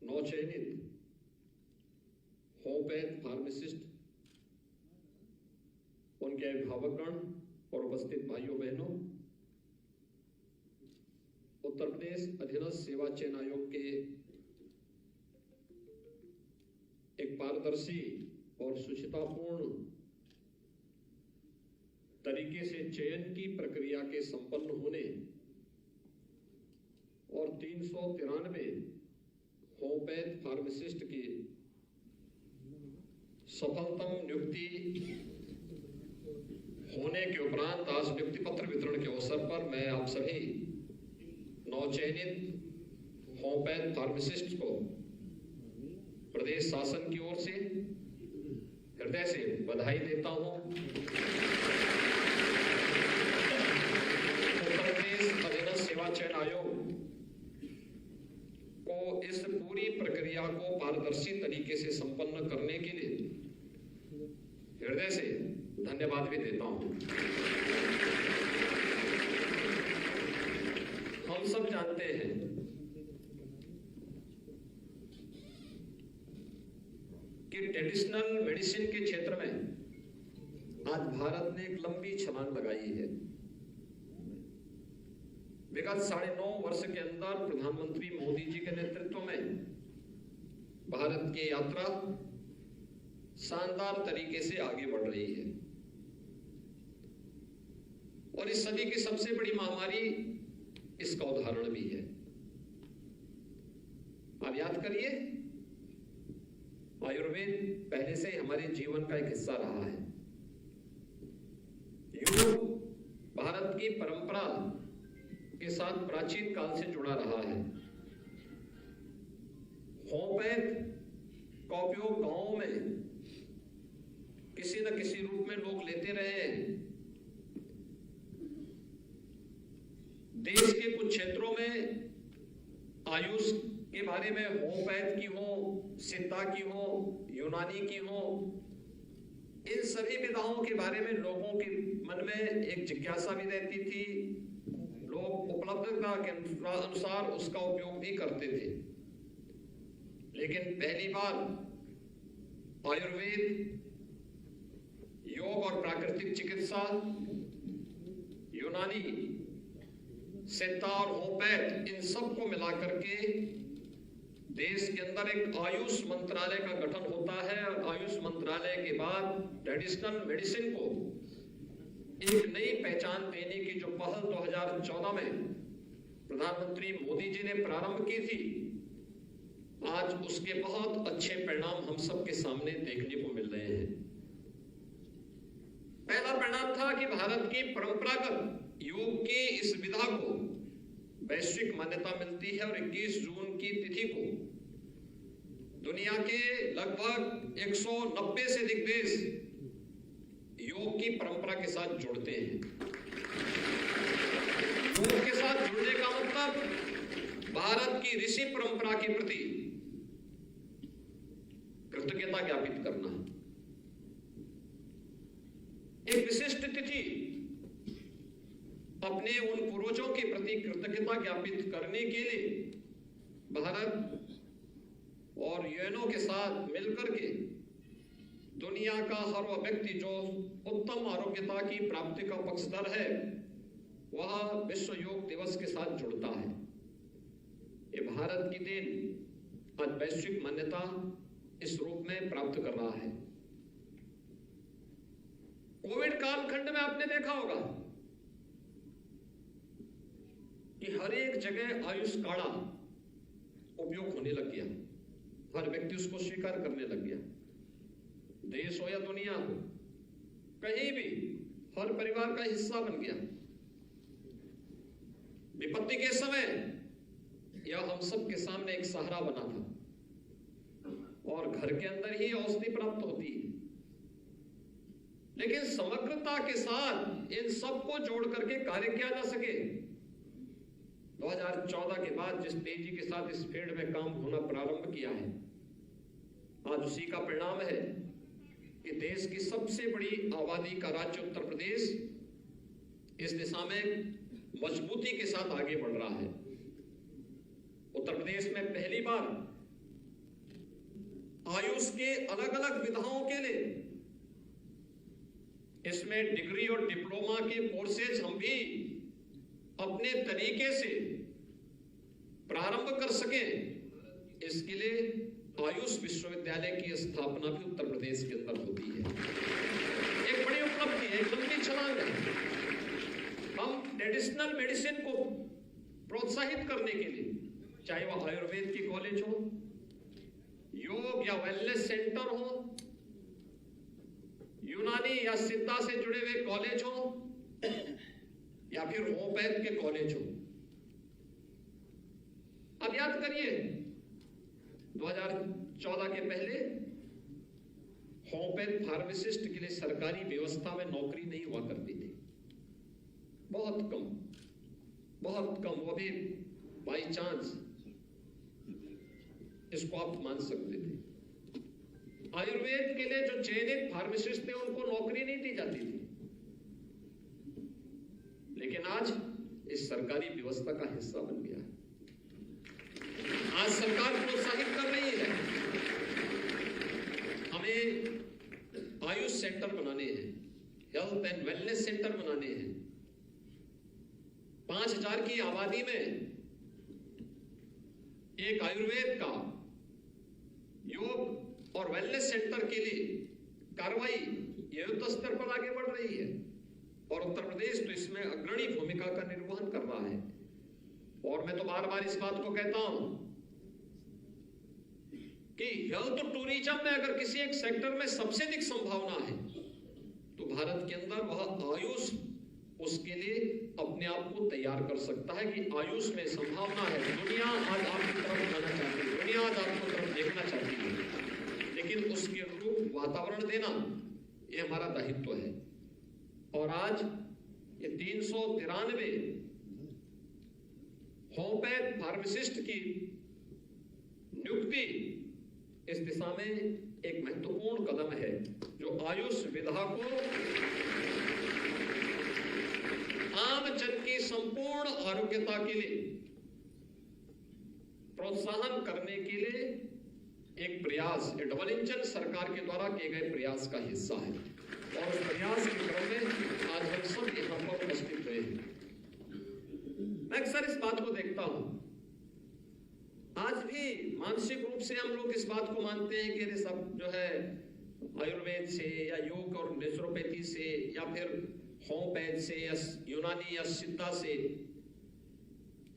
नवचयनित होम्योपैथ फार्मासिस्ट, उनके अभिभावकगण और उपस्थित भाइयों बहनों, उत्तर प्रदेश अधीनस्थ सेवा चयन आयोग के एक पारदर्शी और सुचितापूर्ण तरीके से चयन की प्रक्रिया के संपन्न होने और 393 होम्योपैथ फार्मासिस्ट की सफलतम नियुक्ति होने के उपरांत आज नियुक्ति पत्र वितरण के अवसर पर मैं आप सभी नवचयनित होम्योपैथ फार्मासिस्ट को प्रदेश शासन की ओर से हृदय से बधाई देता हूं। उत्तर प्रदेश अधीनस्थ सेवा चयन आयोग को इस पूरी प्रक्रिया को पारदर्शी तरीके से संपन्न करने के लिए हृदय से धन्यवाद भी देता हूं। हम सब जानते हैं कि ट्रेडिशनल मेडिसिन के क्षेत्र में आज भारत ने एक लंबी छलांग लगाई है। विगत 9.5 वर्ष के अंदर प्रधानमंत्री मोदी जी के नेतृत्व में भारत की यात्रा शानदार तरीके से आगे बढ़ रही है और इस सदी की सबसे बड़ी महामारी इसका उदाहरण भी है। आप याद करिए, आयुर्वेद पहले से ही हमारे जीवन का एक हिस्सा रहा है। योग भारत की परंपरा के साथ प्राचीन काल से जुड़ा रहा है। होम्योपैथ का उपयोग गांवों में किसी न किसी रूप में लोग लेते रहे हैं। देश के कुछ क्षेत्रों में आयुष के बारे में होम्योपैथ की हो, सिद्धा की हो, यूनानी की हो, इन सभी विधाओं के बारे में लोगों के मन में एक जिज्ञासा भी रहती थी। लोग उपलब्धता के अनुसार उसका उपयोग भी करते थे। लेकिन पहली बार आयुर्वेद, योग और प्राकृतिक चिकित्सा, यूनानी, सिद्धा और होम्योपैथ, इन सब को मिलाकर के देश के अंदर एक आयुष मंत्रालय का गठन होता है। और आयुष मंत्रालय के बाद ट्रेडिशनल मेडिसिन को एक नई पहचान देने की जो पहल 2014 में प्रधानमंत्री मोदी जी ने प्रारंभ की थी, आज उसके बहुत अच्छे परिणाम हम सबके सामने देखने को मिल रहे हैं। पहला परिणाम था कि भारत की परंपरागत योग की इस विधा को वैश्विक मान्यता मिलती है और 21 जून की तिथि को दुनिया के लगभग 190 से अधिक देश योग की परंपरा के साथ जुड़ते हैं। योग के साथ जुड़ने का मतलब भारत की ऋषि परंपरा के प्रति कृतज्ञता ज्ञापित करना। एक विशिष्ट तिथि अपने उन पूर्वजों के प्रति कृतज्ञता ज्ञापित करने के लिए भारत और यूएनओ के साथ मिलकर के दुनिया का हर वह व्यक्ति जो उत्तम आरोग्यता की प्राप्ति का पक्षधर है, वह विश्व योग दिवस के साथ जुड़ता है। ये भारत की देन आज वैश्विक मान्यता इस रूप में प्राप्त कर रहा है। कोविड कालखंड में आपने देखा होगा कि हर एक जगह आयुष काढ़ा उपयोग होने लग गया। हर व्यक्ति उसको स्वीकार करने लग गया। देश हो या दुनिया हो, कहीं भी हर परिवार का हिस्सा बन गया। विपत्ति के समय यह हम सब के सामने एक सहारा बना था और घर के अंदर ही औषधि प्राप्त होती है। लेकिन समग्रता के साथ इन सबको जोड़ करके कार्य किया जा सके, 2014 के बाद जिस तेजी के साथ इस फील्ड में काम होना प्रारंभ किया है, आज उसी का परिणाम है कि देश की सबसे बड़ी आबादी का राज्य उत्तर प्रदेश इस दिशा में मजबूती के साथ आगे बढ़ रहा है। उत्तर प्रदेश में पहली बार आयुष के अलग अलग विधाओं के लिए इसमें डिग्री और डिप्लोमा के कोर्सेज हम भी अपने तरीके से प्रारंभ कर सकें, इसके लिए आयुष विश्वविद्यालय की स्थापना भी उत्तर प्रदेश के अंदर होती है। एक बड़ी उपलब्धि है, एक लंबी छलांग है। हम ट्रेडिशनल मेडिसिन को प्रोत्साहित करने के लिए, चाहे वह आयुर्वेद की कॉलेज हो, योग या वेलनेस सेंटर हो, यूनानी या सिद्धा से जुड़े हुए कॉलेज हो या फिर होम्योपैथ के कॉलेज हो। अब याद करिए 2014 के पहले होम्योपैथ फार्मासिस्ट के लिए सरकारी व्यवस्था में नौकरी नहीं हुआ करती थी। बहुत कम, वो भी बाई चांस इसको आप मान सकते थे। आयुर्वेद के लिए जो चयनित फार्मासिस्ट थे उनको नौकरी नहीं दी जाती थी। लेकिन आज इस सरकारी व्यवस्था का हिस्सा बन गया है। आज सरकार प्रोत्साहित कर रही है, हमें आयुष सेंटर बनाने हैं, हेल्थ एंड वेलनेस सेंटर बनाने हैं। 5000 की आबादी में एक आयुर्वेद का, योग और वेलनेस सेंटर के लिए कार्रवाई युद्ध स्तर पर आगे बढ़ रही है और उत्तर प्रदेश तो इसमें अग्रणी भूमिका का निर्वहन कर रहा है। और मैं तो बार बार इस बात को कहता हूं कि हेल्थ टूरिज्म में अगर किसी एक सेक्टर में सबसे अधिक संभावना है तो भारत के अंदर वह आयुष उसके लिए अपने आप को तैयार कर सकता है कि आयुष में संभावना है। दुनिया आज आपकी तरफ जाना चाहती है, दुनिया आज आपको तरफ देखना चाहती है, लेकिन उसके अनुरूप वातावरण देना ये हमारा दायित्व है। और आज ये 393 होम्योपैथ फार्मासिस्ट की नियुक्ति इस दिशा में एक महत्वपूर्ण कदम है जो आयुष विधा को आम जन की संपूर्ण आरोग्यता के लिए प्रोत्साहन करने के लिए एक प्रयास, डबल इंजन सरकार के द्वारा किए गए प्रयास का हिस्सा है। और उस प्रयास के क्रम में आज हम सब यहाँ पर उपस्थित हुए हैं। मैं अक्सर इस बात को देखता हूं, आज भी मानसिक रूप से हम लोग इस बात को मानते हैं कि ये सब जो है आयुर्वेद से या योग और नेचुरोपैथी से या फिर होम्योपैथ से या यूनानी या सिद्धा से,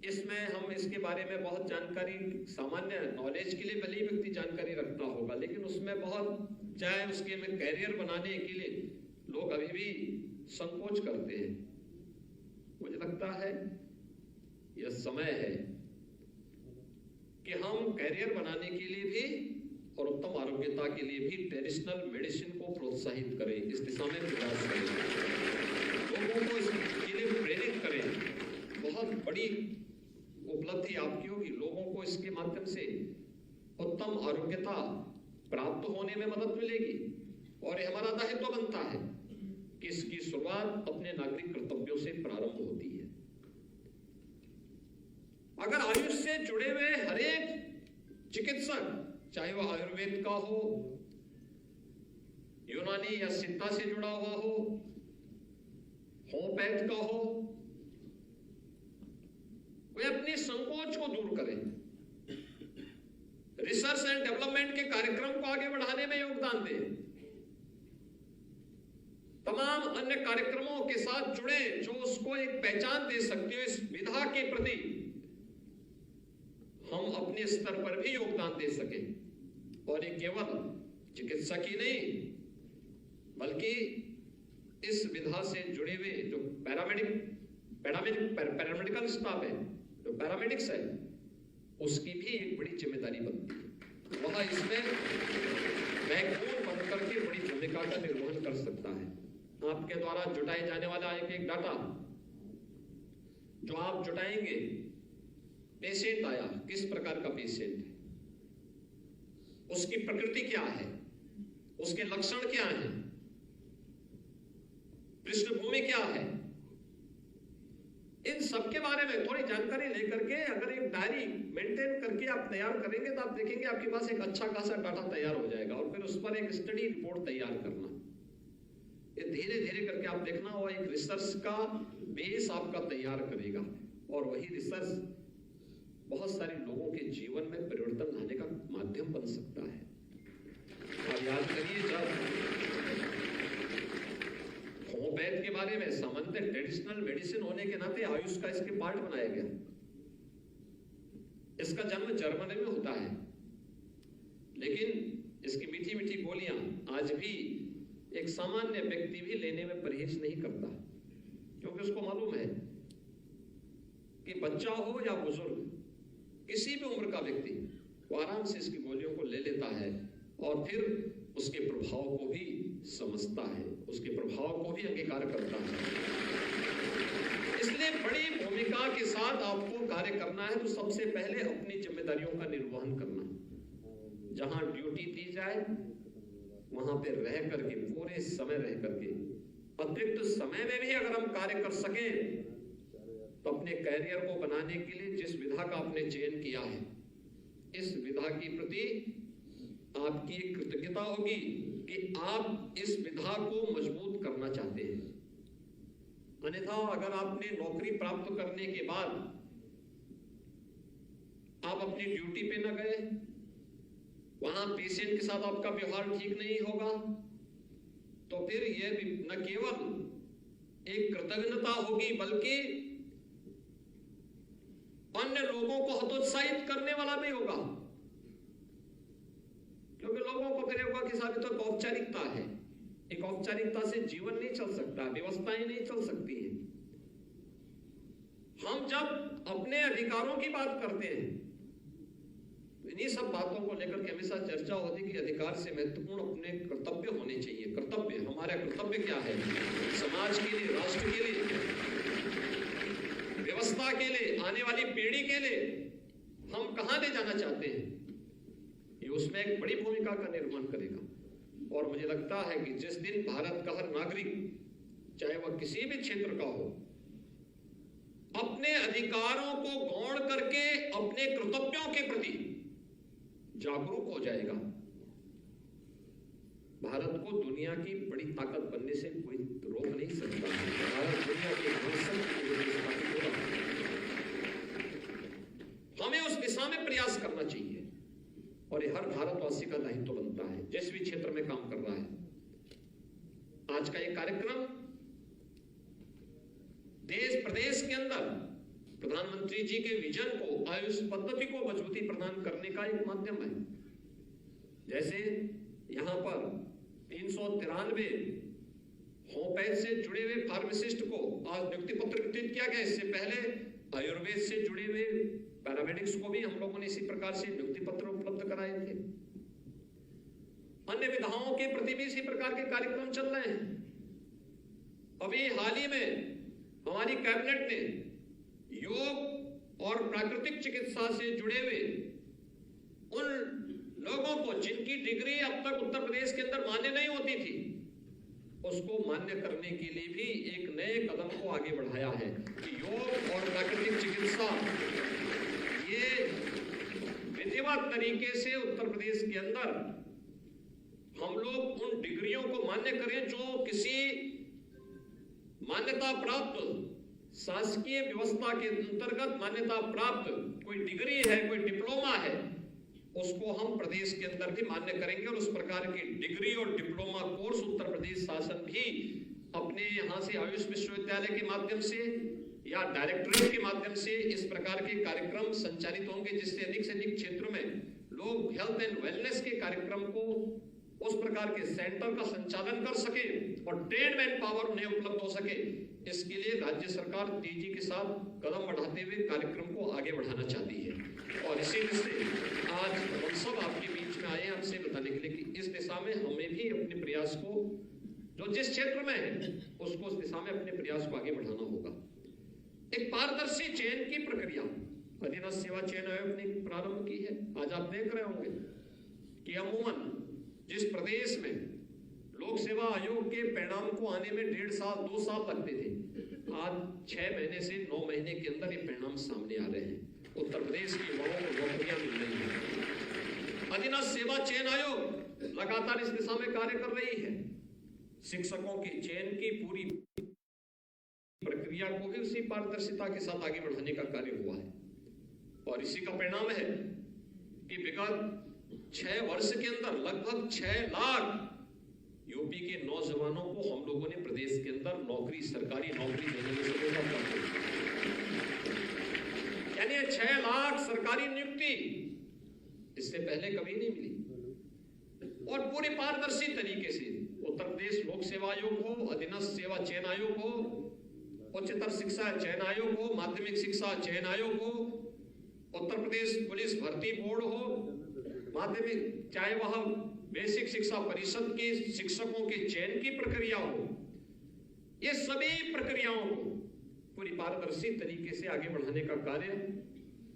इसमें हम इसके बारे में बहुत जानकारी, सामान्य नॉलेज के लिए भले ही व्यक्ति जानकारी रखता होगा, लेकिन उसमें बहुत चाहे उसके में कैरियर बनाने के लिए लोग अभी भी संकोच करते हैं। मुझे लगता है यह समय है कि हम कैरियर बनाने के लिए भी और उत्तम आरोग्यता के लिए भी ट्रेडिशनल मेडिसिन को प्रोत्साहित करें, इस दिशा में प्रयास करें, लोगों को इसके लिए प्रेरित करें। बहुत बड़ी उपलब्धि आपकी होगी, लोगों को इसके माध्यम से उत्तम आरोग्यता प्राप्त होने में मदद मिलेगी। और ये हमारा दायित्व बनता है कि इसकी शुरुआत अपने नागरिक कर्तव्यों से प्रारंभ होती है। अगर आयुष से जुड़े हुए हर एक चिकित्सक, चाहे वह आयुर्वेद का हो, यूनानी या सिद्धा से जुड़ा हुआ हो, होम्योपैथ का हो, वे अपने संकोच को दूर करें, रिसर्च एंड डेवलपमेंट के कार्यक्रम को आगे बढ़ाने में योगदान दें, तमाम अन्य कार्यक्रमों के साथ जुड़े जो उसको एक पहचान दे सकते हो। इस विधा के प्रति हम अपने स्तर पर भी योगदान दे सकें। और ये केवल चिकित्सक ही नहीं, बल्कि इस विधा से जुड़े हुए जो पैरामेडिकल स्टाफ है, जो पैरामेडिक्स है, उसकी भी एक बड़ी जिम्मेदारी बनती है। वह इसमें बैकबोन बनकर के बड़ी भूमिका का निर्वहन कर सकता है। आपके द्वारा जुटाए जाने वाला एक डाटा जो आप जुटाएंगे, पेशेंट आया, किस प्रकार का पेशेंट है, उसकी प्रकृति क्या है, उसके लक्षण क्या हैं, पृष्ठभूमि क्या है, इन सब के बारे में थोड़ी जानकारी लेकर के अगर एक डायरी मेंटेन करके आप तैयार करेंगे तो आप देखेंगे आपके पास एक अच्छा खासा डाटा तैयार हो जाएगा। और फिर उस पर एक स्टडी रिपोर्ट तैयार करना, ये धीरे धीरे करके आप देखना, वो एक रिसर्च का बेस आपका तैयार करेगा। और वही रिसर्च बहुत सारे लोगों के जीवन में परिवर्तन लाने का माध्यम बन सकता है। और याद करिए, जब होम्योपैथ के बारे में सामान्य ट्रेडिशनल मेडिसिन होने के नाते आयुष का इसके पार्ट बनाया गया। इसका जन्म जर्मनी में होता है, लेकिन इसकी मीठी मीठी गोलियां आज भी एक सामान्य व्यक्ति भी लेने में परहेज नहीं करता, क्योंकि उसको मालूम है कि बच्चा हो या बुजुर्ग, किसी भी उम्र का व्यक्ति वो आराम से इसकी गोलियों को ले लेता है और फिर उसके प्रभाव को भी समझता है, उसके प्रभाव को भी अंगीकार करता है। इसलिए बड़ी भूमिका के साथ आपको कार्य करना है तो सबसे पहले अपनी जिम्मेदारियों का निर्वहन करना। जहां ड्यूटी दी जाए वहां पे रह करके, पूरे समय रह करके, अतिरिक्त समय में भी अगर हम कार्य कर सकें तो अपने कैरियर को बनाने के लिए जिस विधा का आपने चयन किया है, इस विधा के प्रति आपकी एक कृतज्ञता होगी कि आप इस विधा को मजबूत करना चाहते हैं। अन्यथा अगर आपने नौकरी प्राप्त करने के बाद आप अपनी ड्यूटी पे न गए, वहां पेशेंट के साथ आपका व्यवहार ठीक नहीं होगा, तो फिर यह न केवल एक कृतज्ञता होगी बल्कि अन्य लोगों को हतोत्साहित करने वाला भी होगा। क्योंकि लोगों को फिर होगा कि साहब तो एक औपचारिकता है, एक औपचारिकता से जीवन नहीं चल सकता, व्यवस्थाएं नहीं चल सकती है। हम जब अपने अधिकारों की बात करते हैं, इन्हीं सब बातों को लेकर के हमेशा चर्चा होती है कि अधिकार से महत्वपूर्ण अपने कर्तव्य होने चाहिए। कर्तव्य, हमारा कर्तव्य क्या है समाज के लिए, राष्ट्र के लिए, व्यवस्था के लिए, आने वाली पीढ़ी के लिए हम कहां ले जाना चाहते हैं, ये उसमें एक बड़ी भूमिका का निर्वहन करेगा। और मुझे लगता है कि जिस दिन भारत का हर नागरिक, चाहे वह किसी भी क्षेत्र का हो, अपने अधिकारों को गौण करके अपने कर्तव्यों के प्रति जागरूक हो जाएगा, भारत को दुनिया की बड़ी ताकत बनने से कोई रोक नहीं सकता। भारत दुनिया के हमें उस दिशा में प्रयास करना चाहिए और ये हर भारतवासी का दायित्व बनता है, जिस भी क्षेत्र में काम कर रहा है। आज का ये कार्यक्रम देश प्रदेश के अंदर प्रधानमंत्री जी के विजन को, आयुष पद्धति को मजबूती प्रदान करने का एक माध्यम है। जैसे यहां पर 393 होम्योपैथ से जुड़े हुए फार्मासिस्ट को आज नियुक्ति पत्र वितरित किया गया। इससे पहले आयुर्वेद से जुड़े हुए पैरामेडिक्स को भी हम लोगों ने इसी प्रकार से नियुक्ति पत्र उपलब्ध कराए थे। अन्य विधाओं के प्रति भी इसी प्रकार के कार्यक्रम चल रहे हैं। अभी हाल ही में हमारी कैबिनेट ने योग और प्राकृतिक चिकित्सा से जुड़े हुए उन लोगों को जिनकी डिग्री अब तक उत्तर प्रदेश के अंदर मान्य नहीं होती थी, उसको मान्य करने के लिए भी एक नए कदम को आगे बढ़ाया है कि योग और प्राकृतिक चिकित्सा ये विधिवत तरीके से उत्तर प्रदेश के अंदर हम लोग उन डिग्रियों को मान्य करें जो किसी मान्यता प्राप्त शासकीय व्यवस्था के अंतर्गत मान्यता प्राप्त कोई डिग्री है, कोई डिप्लोमा है, उसको हम प्रदेश के अंदर भी मान्य करेंगे और उस प्रकार की डिग्री और डिप्लोमा कोर्स उत्तर प्रदेश शासन भी अपने यहाँ से आयुष विश्वविद्यालय के माध्यम से या डायरेक्टरेट के माध्यम से इस प्रकार के कार्यक्रम संचालित होंगे, जिससे अधिक से अधिक क्षेत्रों में लोग हेल्थ एंड वेलनेस के कार्यक्रम को, उस प्रकार के सेंटर का संचालन कर सके और ट्रेन मैन पावर उन्हें उपलब्ध हो सके। इसके लिए राज्य सरकार तेजी के साथ कदम बढ़ाते हुए कार्यक्रम को आगे बढ़ाना चाहती है और इसी से आज हम सब आपके बीच में आए हैं आपसे बताने के लिए कि इस दिशा में हमें भी अपने प्रयास को, जो जिस क्षेत्र में है उसको उस दिशा में अपने प्रयास को आगे बढ़ाना होगा। एक पारदर्शी चयन की प्रक्रिया अधीनस्थ सेवा चयन आयोग ने प्रारंभ की है। आज आप देख रहे होंगे कि अमूमन जिस प्रदेश में लोक सेवा आयोग के परिणाम को आने में 1.5 साल 2 साल लगते थे, आज 6 महीने से 9 महीने के अंदर ये परिणाम सामने आ रहे हैं। उत्तर प्रदेश के युवाओं को नौकरियां मिल रही हैं। अधीनस्थ सेवा चयन आयोग लगातार इस दिशा में कार्य कर रही है। शिक्षकों के चयन की पूरी प्रक्रिया को भी उसी पारदर्शिता के साथ आगे बढ़ाने का कार्य हुआ है और इसी का परिणाम है कि विगत 6 वर्ष के अंदर लगभग 6 लाख यूपी के नौजवानों को हम लोगों ने प्रदेश के अंदर नौकरी, सरकारी नौकरी देने में सफलता प्राप्त की। यानी 6 लाख सरकारी नियुक्ति इससे पहले कभी नहीं मिली और पूरी पारदर्शी तरीके से उत्तर प्रदेश लोक सेवा आयोग हो, अधीनस्थ सेवा चयन आयोग हो, उच्चतर शिक्षा चयन आयोग हो, माध्यमिक शिक्षा चयन आयोग हो, उत्तर प्रदेश पुलिस भर्ती बोर्ड हो, माध्यमिक चाहे वह बेसिक शिक्षा परिषद के शिक्षकों के चयन की प्रक्रिया हो, ये सभी प्रक्रियाओं को पूरी पारदर्शी तरीके से आगे बढ़ाने का कार्य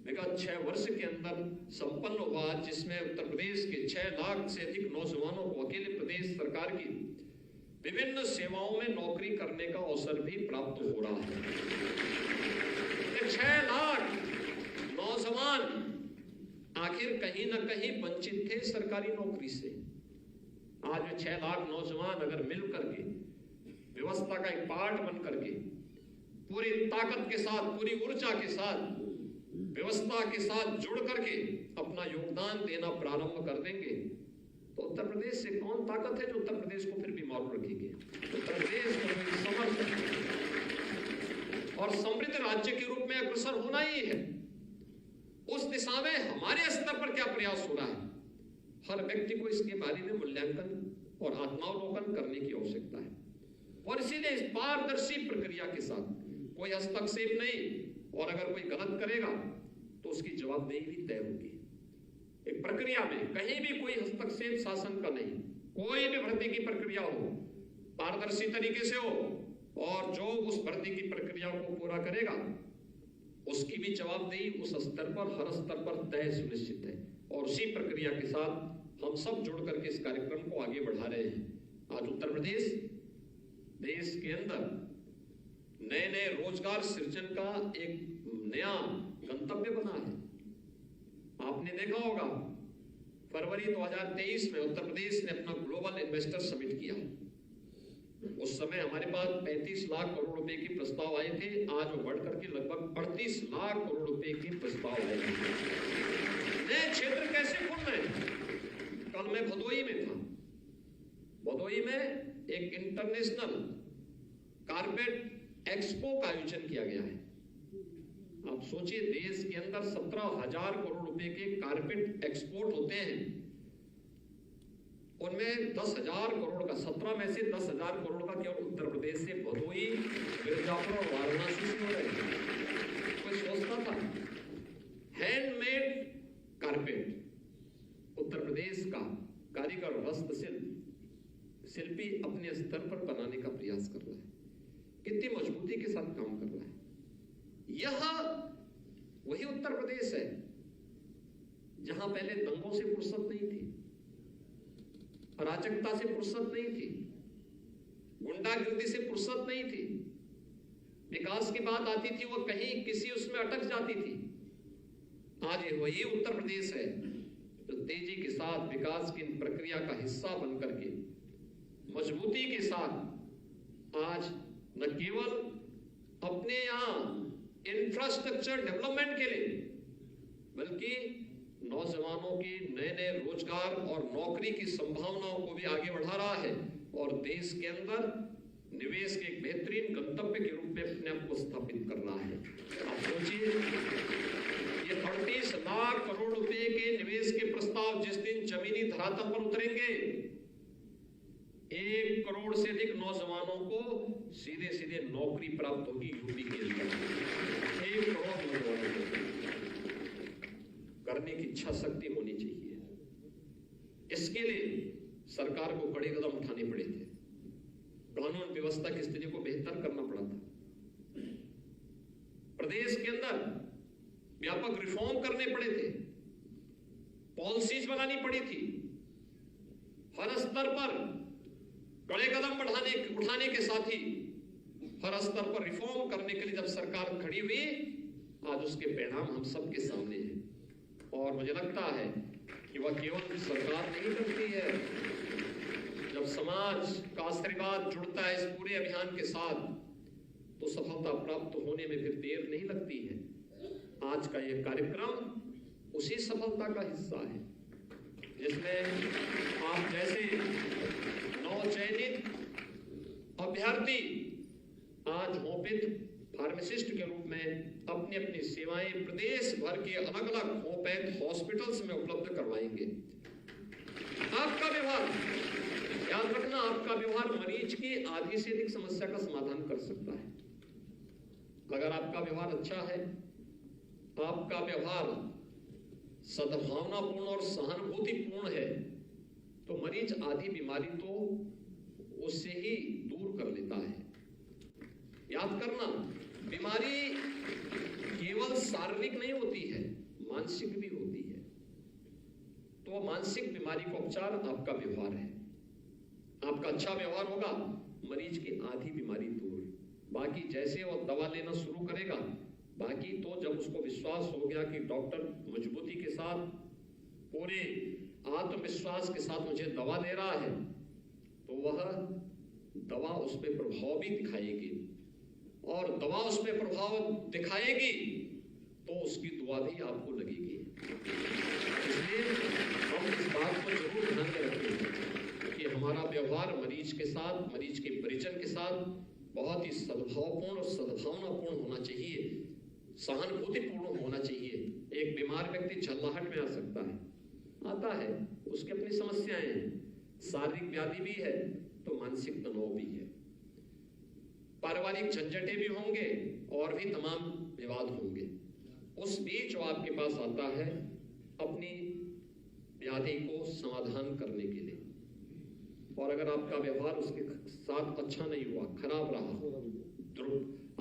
विगत 6 वर्ष के अंदर संपन्न हुआ, जिसमें उत्तर प्रदेश के 6 लाख से अधिक नौजवानों को अकेले प्रदेश सरकार की विभिन्न सेवाओं में नौकरी करने का अवसर भी प्राप्त हो रहा है। 6 लाख नौजवान आखिर कहीं ना कहीं वंचित थे सरकारी नौकरी से। आज 6 लाख नौजवान अगर मिल करके व्यवस्था का एक पार्ट बन करके पूरी ताकत के साथ, पूरी ऊर्जा के साथ, व्यवस्था के साथ जुड़ करके अपना योगदान देना प्रारंभ कर देंगे तो उत्तर प्रदेश से कौन ताकत है जो उत्तर प्रदेश को फिर भी मालूम रखेगी। उत्तर प्रदेश को समर्थ और समृद्ध राज्य के रूप में अग्रसर होना ही है। उस दिशा में हमारे स्तर पर क्या प्रयास हो रहा है, हर व्यक्ति को इसके बारे में मूल्यांकन और आत्मावलोकन करने की आवश्यकता है और इसीलिए इस पारदर्शी प्रक्रिया के साथ कोई हस्तक्षेप नहीं और अगर कोई गलत करेगा तो उसकी जवाबदेही भी तय होगी। एक प्रक्रिया में कहीं भी कोई हस्तक्षेप शासन का नहीं, कोई भी भर्ती की प्रक्रिया हो पारदर्शी तरीके से हो और जो उस भर्ती की प्रक्रिया को पूरा करेगा उसकी भी जवाबदेही उस स्तर पर, हर स्तर पर तय सुनिश्चित है और उसी प्रक्रिया के साथ हम सब जुड़ करके इस कार्यक्रम को आगे बढ़ा रहे हैं। आज उत्तर प्रदेश देश के अंदर नए नए रोजगार सृजन का एक नया गंतव्य बना है। आपने देखा होगा फरवरी 2023 में उत्तर प्रदेश ने अपना ग्लोबल इन्वेस्टर समिट किया। उस समय हमारे पास 35 लाख करोड़ रुपए के प्रस्ताव आए थे, आज वो बढ़ करके लगभग 38 लाख करोड़ रुपए के प्रस्ताव आए हैं। नए क्षेत्र कैसे खुल रहे हैं? कल मैं भदोही में था। भदोही में एक इंटरनेशनल कारपेट एक्सपो का आयोजन किया गया है। आप सोचिए, देश के अंदर 17,000 करोड़ रुपए के कारपेट एक्सपोर्ट होते हैं, उनमें 10,000 करोड़ का 17 में से 10,000 करोड़ का केवल उत्तर प्रदेश से भदोही, मिर्जापुर और वाराणसी से हो रहे हैं। कोई सोचता था हैंडमेड कारपेट उत्तर प्रदेश का कारीगर शिल्पी अपने स्तर पर बनाने का प्रयास कर रहा है, कितनी मजबूती के साथ काम कर रहा है। यह वही उत्तर प्रदेश है जहां पहले दंगों से फुर्सत नहीं थी, अराजकता से फुर्सत नहीं थी, गुंडागिर्दी से फुर्सत नहीं थी। विकास की बात आती थी वो कहीं किसी उसमें अटक जाती थी। आज वही उत्तर प्रदेश है जो तेजी के साथ विकास की प्रक्रिया का हिस्सा बनकर के मजबूती के साथ आज न केवल अपने यहां इंफ्रास्ट्रक्चर डेवलपमेंट के लिए बल्कि नौजवानों के नए नए रोजगार और नौकरी की संभावनाओं को भी आगे बढ़ा रहा है और देश के अंदर निवेश के एक बेहतरीन गंतव्य के रूप में अपने आप को स्थापित कर रहा है। आप सोचिए, ये 38 लाख करोड़ रुपए के निवेश के प्रस्ताव जिस दिन जमीनी धरातल पर उतरेंगे, 1 करोड़ से अधिक नौजवानों को सीधे सीधे नौकरी प्राप्त होगी यूपी के अंदर। 1 करोड़ नौजवानों को करने की इच्छा शक्ति होनी चाहिए। इसके लिए सरकार को बड़े कदम उठाने पड़े थे, कानून व्यवस्था की स्थिति को बेहतर करना पड़ा था, प्रदेश के अंदर व्यापक रिफॉर्म करने पड़े थे, पॉलिसीज बनानी पड़ी थी, हर स्तर पर बड़े कदम उठाने के साथ ही हर स्तर पर रिफॉर्म करने के लिए जब सरकार खड़ी हुई, आज उसके परिणाम हम सबके सामने हैं। और मुझे लगता है कि वह केवल सरकार नहीं करती है, जब समाज का आशीर्वाद जुड़ता है इस पूरे अभियान के साथ तो सफलता प्राप्त होने में फिर देर नहीं लगती है। आज का यह कार्यक्रम उसी सफलता का हिस्सा है, जिसमें आप जैसे नवचयनित अभ्यर्थी आज होमियोपैथ फार्मासिस्ट के रूप में अपनी अपनी सेवाएं प्रदेश भर के अलग अलग होमियोपैथ हॉस्पिटल्स में उपलब्ध करवाएंगे। आपका व्यवहार, याद रखना, आपका व्यवहार मरीज की आधी से अधिक समस्या का समाधान कर सकता है। अगर आपका व्यवहार अच्छा है, आपका व्यवहार सद्भावनापूर्ण और सहानुभूतिपूर्ण है, तो मरीज आधी बीमारी तो उससे ही दूर कर लेता है। याद करना, बीमारी केवल शारीरिक नहीं होती है, मानसिक भी होती है। तो मानसिक बीमारी का उपचार आपका व्यवहार है। आपका अच्छा व्यवहार होगा, मरीज की आधी बीमारी दूर। बाकी जैसे वो दवा लेना शुरू करेगा, बाकी तो जब उसको विश्वास हो गया कि डॉक्टर मजबूती के साथ, पूरे आत्मविश्वास के साथ मुझे दवा दे रहा है, तो वह दवा उस पर प्रभाव भी दिखाएगी, और दवा उस पर प्रभाव दिखाएगी तो उसकी दुआ भी आपको लगेगी। इसलिए हम इस बात को जरूर ध्यान में रखें कि हमारा व्यवहार मरीज के साथ, मरीज के परिजन के साथ बहुत ही सद्भावपूर्ण और सद्भावनापूर्ण होना चाहिए, सहानुभूतिपूर्ण होना चाहिए। एक बीमार व्यक्ति झल्लाहट में आ सकता है, आता है, उसकी अपनी समस्याएं हैं, शारीरिक व्याधि भी है तो मानसिक तनाव भी है, पारिवारिक झंझटें भी होंगे और भी तमाम विवाद होंगे। उस बीच वो आपके पास आता है अपनी व्याधि को समाधान करने के लिए, और अगर आपका व्यवहार उसके साथ अच्छा नहीं हुआ, खराब रहा,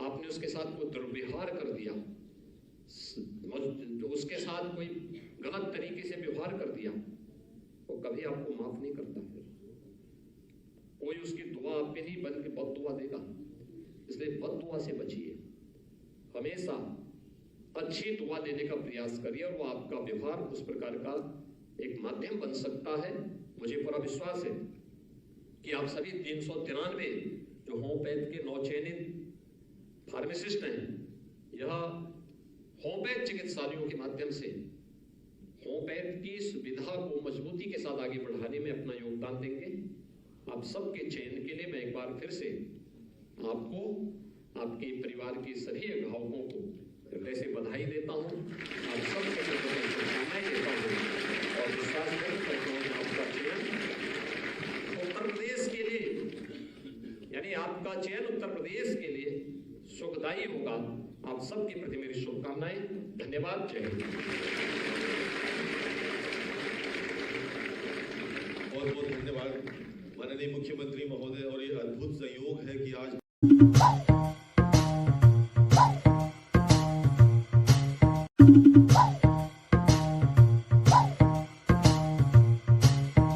आपने उसके साथ कोई दुर्व्यवहार कर दिया, उसके साथ कोई गलत तरीके से व्यवहार कर दिया, तो कभी आपको माफ नहीं करता है। कोई उसकी दुआ आप पे नहीं बल्कि बद दुआ देगा, इसलिए बद दुआ से बचिए। हमेशा अच्छी दुआ देने का प्रयास करिए और वो आपका व्यवहार उस प्रकार का एक माध्यम बन सकता है। मुझे पूरा विश्वास है कि आप सभी 393 जो होम्योपैथ के नवचयनित फार्मासिस्ट हैं, यह होम्योपैथ चिकित्सालयों के माध्यम से होम्योपैथ की सुविधा को मजबूती के साथ आगे बढ़ाने में अपना योगदान देंगे। आप सबके चयन के लिए मैं एक बार फिर से आपको, आपके परिवार के सभी अभिभावकों को हृदय से बधाई देता हूँ। आप सबके शुभकामनाएं देता हूँ और विश्वास व्यक्त करता हूँ कि आपका चयन उत्तर प्रदेश के लिए, यानी आपका चयन उत्तर प्रदेश के लिए सुखदायी होगा। आप सबके प्रति मेरी शुभकामनाएं। धन्यवाद। जय हिंद। बहुत बहुत धन्यवाद माननीय मुख्यमंत्री महोदय। और ये अद्भुत संयोग है कि आज